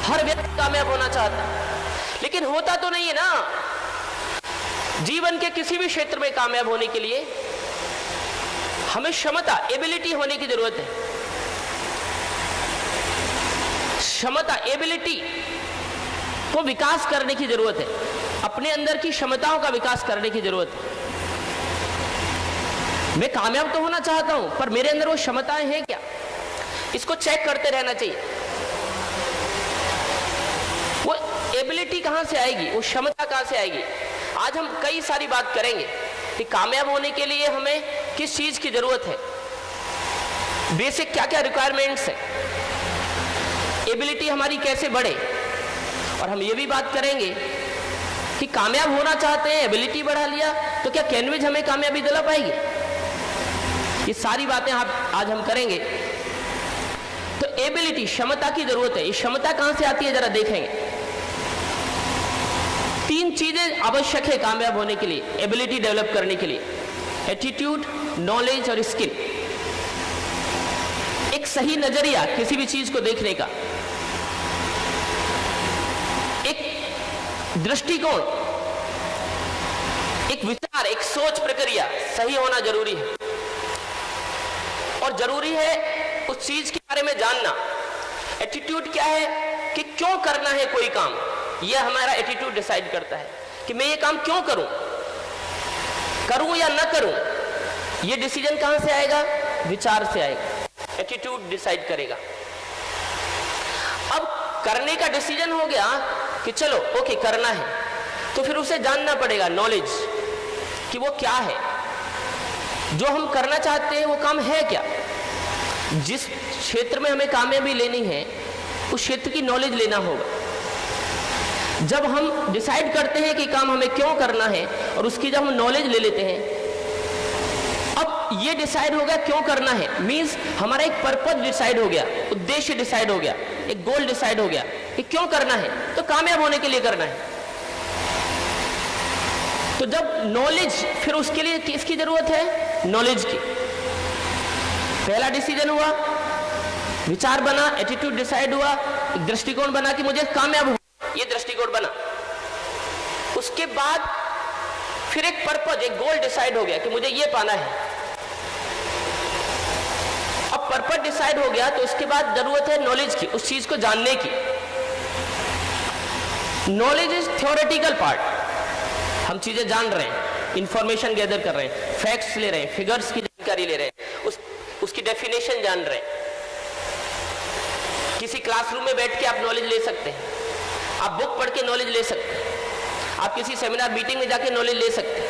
हर व्यक्ति कामयाब होना चाहता है, लेकिन होता तो नहीं है ना। जीवन के किसी भी क्षेत्र में कामयाब होने के लिए हमें क्षमता, एबिलिटी होने की जरूरत है। क्षमता, एबिलिटी को विकास करने की जरूरत है। अपने अंदर की क्षमताओं का विकास करने की जरूरत है। मैं कामयाब तो होना चाहता हूं, पर मेरे अंदर वो क्षमताएं हैं क्या, इसको चेक करते रहना चाहिए। वो एबिलिटी कहां से आएगी, वो क्षमता कहां से आएगी। आज हम कई सारी बात करेंगे कि कामयाब होने के लिए हमें किस चीज की जरूरत है, बेसिक क्या क्या रिक्वायरमेंट्स है, एबिलिटी हमारी कैसे बढ़े। और हम ये भी बात करेंगे कि कामयाब होना चाहते हैं, एबिलिटी बढ़ा लिया तो क्या कैनवेज हमें कामयाबी दिला पाएगी। ये सारी बातें आज हम करेंगे। तो एबिलिटी, क्षमता की जरूरत है। ये क्षमता कहां से आती है जरा देखेंगे। 3 चीजें आवश्यक है कामयाब होने के लिए, एबिलिटी डेवलप करने के लिए: एटीट्यूड, नॉलेज और स्किल। एक सही नजरिया किसी भी चीज को देखने का, एक दृष्टिकोण, एक विचार, एक सोच प्रक्रिया सही होना जरूरी है। और जरूरी है उस चीज के बारे में जानना। एटीट्यूड क्या है कि क्यों करना है कोई काम, यह हमारा एटीट्यूड डिसाइड करता है कि मैं ये काम क्यों करूं, करूं या ना करूं। ये डिसीजन कहां से आएगा, विचार से आएगा। एटीट्यूड डिसाइड करेगा। अब करने का डिसीजन हो गया कि चलो ओके करना है, तो फिर उसे जानना पड़ेगा, नॉलेज, कि वो क्या है जो हम करना चाहते हैं, वो काम है क्या। जिस क्षेत्र में हमें कामयाबी लेनी है उस क्षेत्र की नॉलेज लेना होगा। जब हम डिसाइड करते हैं कि काम हमें क्यों करना है और उसकी जब हम नॉलेज ले लेते हैं, अब ये डिसाइड हो गया क्यों करना है, मींस हमारा एक पर्पस डिसाइड हो गया, उद्देश्य डिसाइड हो गया, एक गोल डिसाइड हो गया कि क्यों करना है, तो कामयाब होने के लिए करना है। तो जब नॉलेज, फिर उसके लिए किसकी जरूरत है, नॉलेज की। पहला डिसीजन हुआ, विचार बना, एटीट्यूड डिसाइड हुआ, एक दृष्टिकोण बना कि मुझे कामयाब हो, ये दृष्टिकोण बना। उसके बाद फिर एक पर्पस, एक गोल डिसाइड हो गया कि मुझे ये पाना है। अब पर्पस डिसाइड हो गया तो उसके बाद जरूरत है नॉलेज की, उस चीज को जानने की। नॉलेज इज थ्योरेटिकल पार्ट, हम चीजें जान रहे हैं, इंफॉर्मेशन गैदर कर रहे हैं, फैक्ट्स ले रहे हैं, फिगर्स की जानकारी ले रहे हैं, उसकी डेफिनेशन जान रहे हैं। किसी क्लासरूम में बैठ के आप नॉलेज ले सकते हैं, आप बुक पढ़ के नॉलेज ले सकते हैं, आप किसी सेमिनार मीटिंग में जाके नॉलेज ले सकते हैं,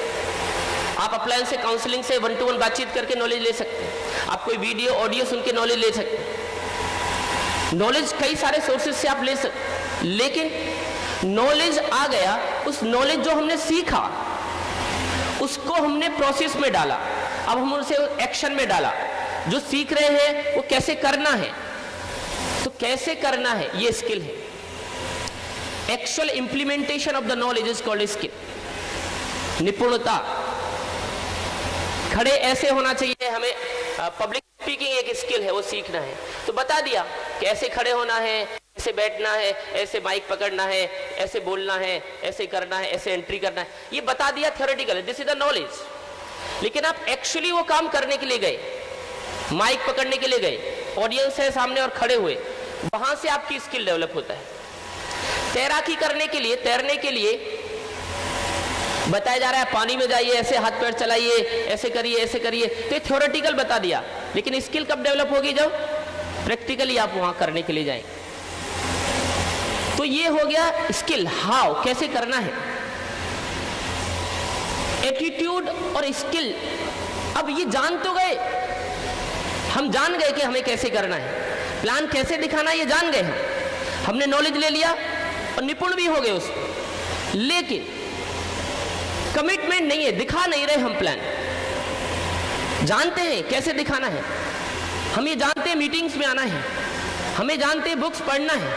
आप अप्लायंस से, काउंसलिंग से 1 to 1 बातचीत करके नॉलेज ले सकते हैं, आप कोई वीडियो ऑडियो सुन के नॉलेज ले सकते हैं। नॉलेज कई सारे सोर्सेज से आप ले सकते हैं, लेकिन नॉलेज आ गया, उस नॉलेज जो हमने सीखा उसको हमने प्रोसेस में डाला, अब हम उसे एक्शन में डाला। जो सीख रहे हैं वो कैसे करना है, तो कैसे करना है ये स्किल है। Actual implementation of the knowledge is called skill, निपुणता। खड़े ऐसे होना चाहिए हमें, पब्लिक स्पीकिंग एक स्किल है, वो सीखना है। तो बता दिया कि ऐसे खड़े होना है, ऐसे बैठना है, ऐसे माइक पकड़ना है, ऐसे बोलना है, ऐसे करना है, ऐसे एंट्री करना है, ये बता दिया theoretical, this is the knowledge. लेकिन आप एक्चुअली वो काम करने के लिए गए, माइक पकड़ने के लिए गए, ऑडियंस है सामने और खड़े हुए, वहां से आपकी स्किल डेवलप होता है। तैराकी करने के लिए, तैरने के लिए बताया जा रहा है पानी में जाइए, ऐसे हाथ पैर चलाइए, ऐसे करिए, ऐसे करिए, तो ये थ्योरेटिकल बता दिया। लेकिन स्किल कब डेवलप होगी, जब प्रैक्टिकली आप वहां करने के लिए जाएंगे। तो ये हो गया स्किल, हाउ, कैसे करना है। एटीट्यूड और स्किल, अब ये जान तो गए, हम जान गए कि हमें कैसे करना है, प्लान कैसे दिखाना है ये जान गए, हमने नॉलेज ले लिया और निपुण भी हो गए उसमें, लेकिन कमिटमेंट नहीं है, दिखा नहीं रहे हम प्लान। जानते हैं कैसे दिखाना है, हम ये जानते हैं मीटिंग्स में आना है, हमें जानते हैं बुक्स पढ़ना है,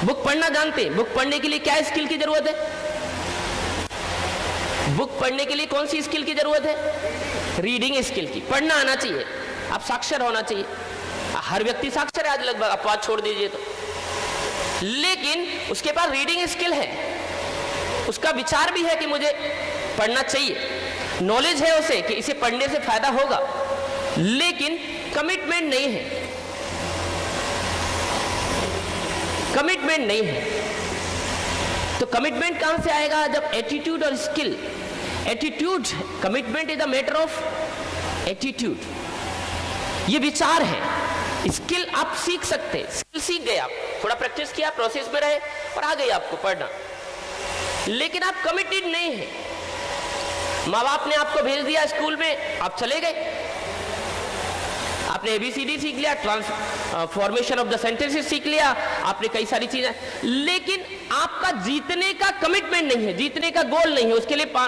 बुक पढ़ना जानते हैं। बुक पढ़ने के लिए क्या स्किल की जरूरत है, बुक पढ़ने के लिए कौन सी स्किल की जरूरत है, रीडिंग स्किल की, पढ़ना आना चाहिए। आप साक्षर होना चाहिए, हर व्यक्ति साक्षर है आज लगभग, अपवाद छोड़ दीजिए तो। लेकिन उसके पास रीडिंग स्किल है, उसका विचार भी है कि मुझे पढ़ना चाहिए, नॉलेज है उसे कि इसे पढ़ने से फायदा होगा, लेकिन कमिटमेंट नहीं है, कमिटमेंट नहीं है। तो कमिटमेंट कहां से आएगा? जब एटीट्यूड और skill, attitude, commitment is a matter of attitude, ये विचार है। स्किल आप सीख सकते हैं, स्किल सीख गए आप, थोड़ा प्रैक्टिस किया, प्रोसेस में रहे और आ गई आपको पढ़ना, लेकिन आप कमिटेड नहीं है। माँ बाप ने आपको भेज दिया स्कूल में, आप चले गए, आपने ABCD सीख लिया, ट्रांसफॉर्मेशन ऑफ द सेंटेंसेस सीख लिया, आपने कई सारी चीजें, लेकिन आपका जीतने का कमिटमेंट नहीं है, जीतने का गोल नहीं है। उसके लिए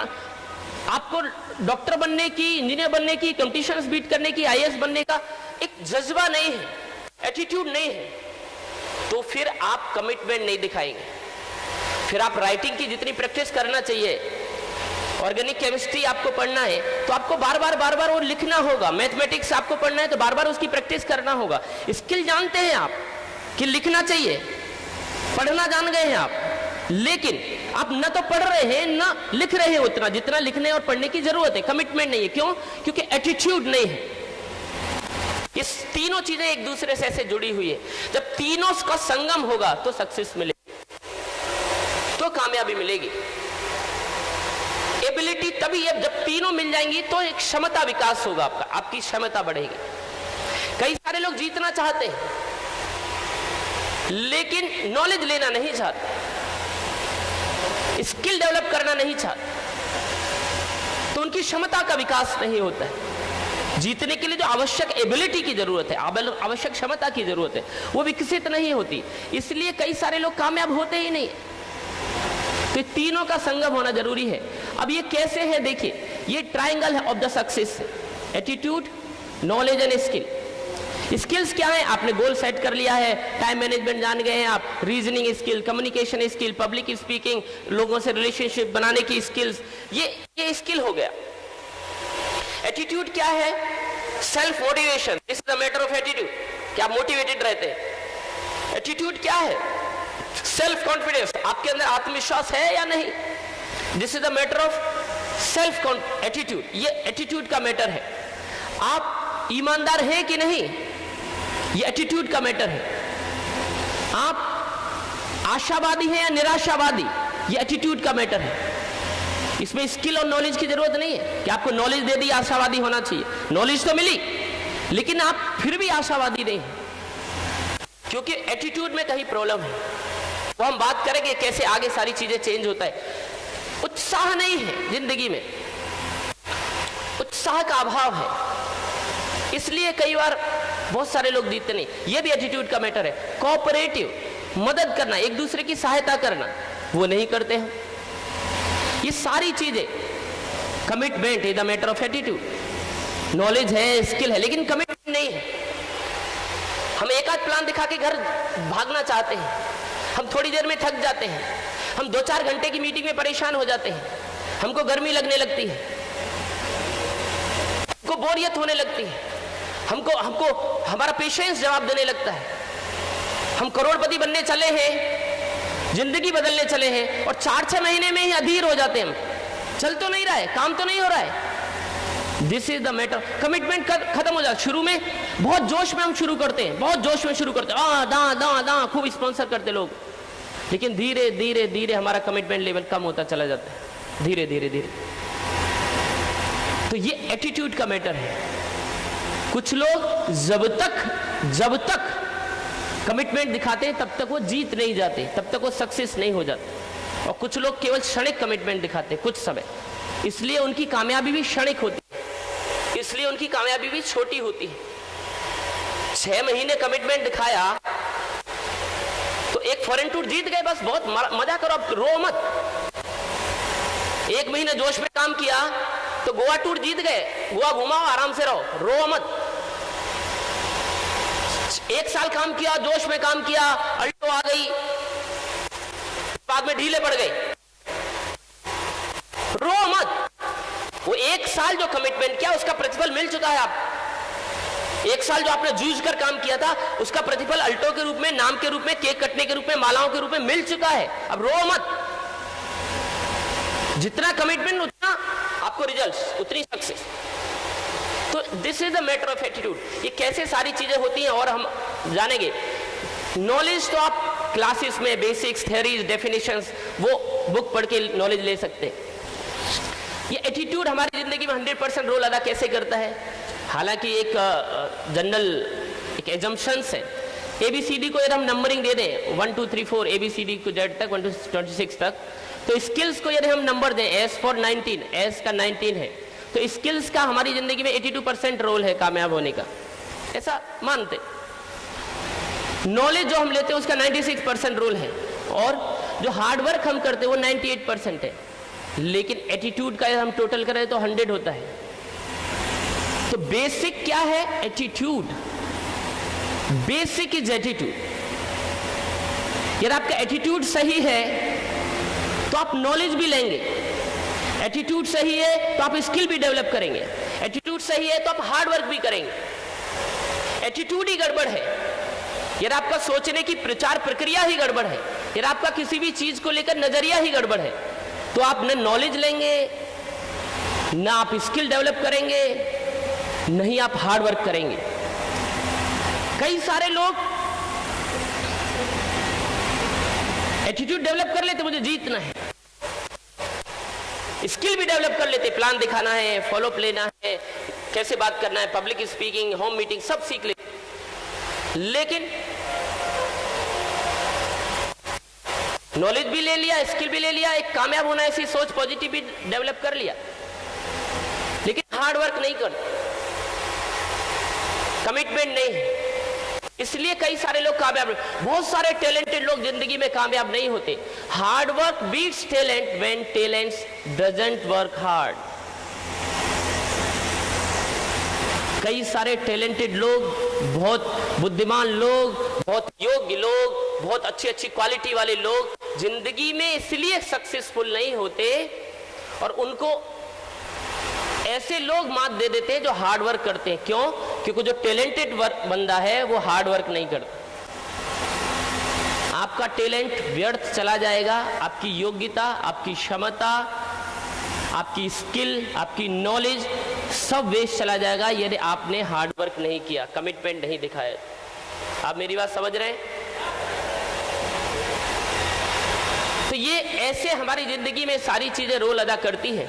आपको डॉक्टर बनने की, इंजीनियर बनने की, कॉम्पिटिशंस बीट करने की, IAS बनने का एक जज्बा नहीं है, एटीट्यूड नहीं है, तो फिर आप कमिटमेंट नहीं दिखाएंगे। फिर आप राइटिंग की जितनी प्रैक्टिस करना चाहिए, ऑर्गेनिक केमिस्ट्री आपको पढ़ना है तो आपको बार बार वो लिखना होगा, मैथमेटिक्स आपको पढ़ना है तो बार बार उसकी प्रैक्टिस करना होगा। स्किल जानते हैं आप कि लिखना चाहिए, पढ़ना जान गए हैं आप, लेकिन आप न तो पढ़ रहे हैं न लिख रहे हैं उतना जितना लिखने और पढ़ने की जरूरत है। कमिटमेंट नहीं है, क्यों? क्योंकि एटीट्यूड नहीं है। ये तीनों चीजें एक दूसरे से ऐसे जुड़ी हुई है, जब तीनों का संगम होगा तो सक्सेस मिलेगी, तो कामयाबी मिलेगी। एबिलिटी तभी है जब तीनों मिल जाएंगी, तो एक क्षमता विकास होगा आपका, आपकी क्षमता बढ़ेगी। कई सारे लोग जीतना चाहते हैं लेकिन नॉलेज लेना नहीं चाहते, स्किल डेवलप करना नहीं चाहते, तो उनकी क्षमता का विकास नहीं होता है। जीतने के लिए जो आवश्यक एबिलिटी की जरूरत है, आवश्यक क्षमता की जरूरत है, वो विकसित नहीं होती, इसलिए कई सारे लोग कामयाब होते ही नहीं। तो तीनों का संगम होना जरूरी है। अब ये कैसे है? देखिए, ये ट्रायंगल है of the success, attitude, knowledge and skill. Skills क्या है? आपने गोल सेट कर लिया है, टाइम मैनेजमेंट जान गए हैं आप, reasoning skill, communication skill, public speaking, लोगों से रिलेशनशिप बनाने की स्किल्स, ये स्किल हो गया। एटीट्यूड क्या है? Self motivation, this is the matter of attitude, क्या मोटिवेटेड रहते हैं। एटीट्यूड क्या है? सेल्फ कॉन्फिडेंस, आपके अंदर आत्मविश्वास है या नहीं, this is the matter of self attitude, ये एटीट्यूड का मैटर है। आप ईमानदार हैं कि नहीं, ये एटीट्यूड का मैटर है। आप आशावादी हैं या निराशावादी, ये एटीट्यूड का मैटर है। इसमें स्किल और नॉलेज की जरूरत नहीं है कि आपको नॉलेज दे दी आशावादी होना चाहिए, नॉलेज तो मिली लेकिन आप फिर भी आशावादी नहीं हैं, क्योंकि एटीट्यूड में कहीं प्रॉब्लम है। वो हम बात करेंगे कैसे आगे सारी चीजें चेंज होता है। उत्साह नहीं है जिंदगी में, उत्साह का अभाव है, इसलिए कई बार बहुत सारे लोग जीतते नहीं। ये भी एटीट्यूड का मैटर है। कोऑपरेटिव, मदद करना, एक दूसरे की सहायता करना, वो नहीं करते हैं। ये सारी चीजें, commitment is the matter of attitude. Knowledge है, स्किल है, लेकिन कमिटमेंट नहीं है। हम एक आध प्लान दिखा के घर भागना चाहते हैं, हम थोड़ी देर में थक जाते हैं, हम 2-4 घंटे की मीटिंग में परेशान हो जाते हैं, हमको गर्मी लगने लगती है, हमको बोरियत होने लगती है, हमको हमारा पेशेंस जवाब देने लगता है। हम करोड़पति बनने चले हैं, जिंदगी बदलने चले हैं और 4-6 महीने में ही अधीर हो जाते हैं। हम चल तो नहीं रहा है, काम तो नहीं हो रहा है। This is the matter. Commitment खत्म हो जाता। शुरू में बहुत जोश में हम शुरू करते हैं, बहुत जोश में शुरू करते हैं, दा खूब स्पॉन्सर करते लोग, लेकिन धीरे धीरे धीरे हमारा कमिटमेंट लेवल कम होता चला जाता है, धीरे धीरे धीरे। तो ये एटीट्यूड का मैटर है। कुछ लोग जब तक कमिटमेंट दिखाते हैं तब तक वो जीत नहीं जाते, तब तक वो सक्सेस नहीं हो जाते। और कुछ लोग केवल क्षणिक कमिटमेंट दिखाते हैं कुछ समय, इसलिए उनकी कामयाबी भी क्षणिक होती है, इसलिए उनकी कामयाबी भी छोटी होती है। 6 महीने कमिटमेंट दिखाया तो एक फॉरेन टूर जीत गए, बस बहुत मजा करो, अब रो मत। 1 महीने जोश में काम किया तो गोवा टूर जीत गए, गोवा घुमाओ, आराम से रहो, रो मत। 1 साल काम किया, जोश में काम किया, अल्टो आ गई, बाद में ढीले पड़ गए, रो मत। वो 1 साल जो कमिटमेंट किया उसका प्रतिफल मिल चुका है। आप एक साल जो आपने जूझ कर काम किया था उसका प्रतिफल अल्टो के रूप में, नाम के रूप में, केक कटने के रूप में, मालाओं के रूप में मिल चुका है। अब रो मत, जितना कमिटमेंट उतना आपको रिजल्ट्स, उतनी सक्सेस। तो this is the matter of attitude. ये कैसे सारी चीजें होती हैं और हम जानेंगे। नॉलेज तो आप क्लासेस में बेसिक्स, थ्योरीज, डेफिनेशंस वो बुक पढ़ के नॉलेज ले सकते हैं। ये एटीट्यूड हमारी जिंदगी में 100% रोल अदा कैसे करता है? हालांकि एक जनरल एक एजम्पशंस है। ABCD को यदि हम नंबरिंग दे दें 1 2 3 4 ABCD को Z तक 1 to 26 तक, तो स्किल्स को यदि हम नंबर दें S for 19, S का 19 है, तो स्किल्स का हमारी जिंदगी में 82% रोल है कामयाब होने का, ऐसा मानते। नॉलेज जो हम लेते हैं उसका 96% रोल है, और जो हार्ड वर्क हम करते हैं वो 98% है। लेकिन एटीट्यूड का हम टोटल करें तो 100 होता है। तो बेसिक क्या है? एटीट्यूड। Basic is attitude. यदि आपका एटीट्यूड सही है तो आप नॉलेज भी लेंगे, एटीट्यूड सही है तो आप स्किल भी डेवलप करेंगे, एटीट्यूड सही है तो आप हार्ड वर्क भी करेंगे। एटीट्यूड ही गड़बड़ है, यदि आपका सोचने की प्रचार प्रक्रिया ही गड़बड़ है, यदि आपका किसी भी चीज को लेकर नजरिया ही गड़बड़ है, तो आप न नॉलेज लेंगे, ना आप स्किल डेवलप करेंगे, नहीं आप हार्ड वर्क करेंगे। कई सारे लोग एटीट्यूड डेवलप कर लेते, मुझे जीतना है, स्किल भी डेवलप कर लेते, प्लान दिखाना है, फॉलो अप लेना है, कैसे बात करना है, पब्लिक स्पीकिंग, होम मीटिंग, सब सीख लेते, लेकिन नॉलेज भी ले लिया, स्किल भी ले लिया, एक कामयाब होना ऐसी सोच पॉजिटिव भी डेवलप कर लिया, लेकिन हार्ड वर्क नहीं कर, कमिटमेंट नहीं है। इसलिए कई सारे लोग कामयाब, बहुत सारे टैलेंटेड लोग जिंदगी में कामयाब नहीं होते। Hard work beats talent when talents doesn't work hard. कई सारे टैलेंटेड लोग, बहुत बुद्धिमान लोग, बहुत योग्य लोग, बहुत अच्छी अच्छी क्वालिटी वाले लोग जिंदगी में इसलिए सक्सेसफुल नहीं होते, और उनको ऐसे लोग मात दे देते हैं जो हार्ड वर्क करते हैं। क्यों? क्योंकि जो टैलेंटेड बंदा है वो हार्ड वर्क नहीं करता। आपका टैलेंट व्यर्थ चला जाएगा, आपकी योग्यता, आपकी क्षमता, आपकी स्किल, आपकी नॉलेज सब वेस्ट चला जाएगा यदि आपने हार्ड वर्क नहीं किया, कमिटमेंट नहीं दिखाया। आप मेरी बात समझ रहे हैं? तो ये ऐसे हमारी जिंदगी में सारी चीजें रोल अदा करती हैं।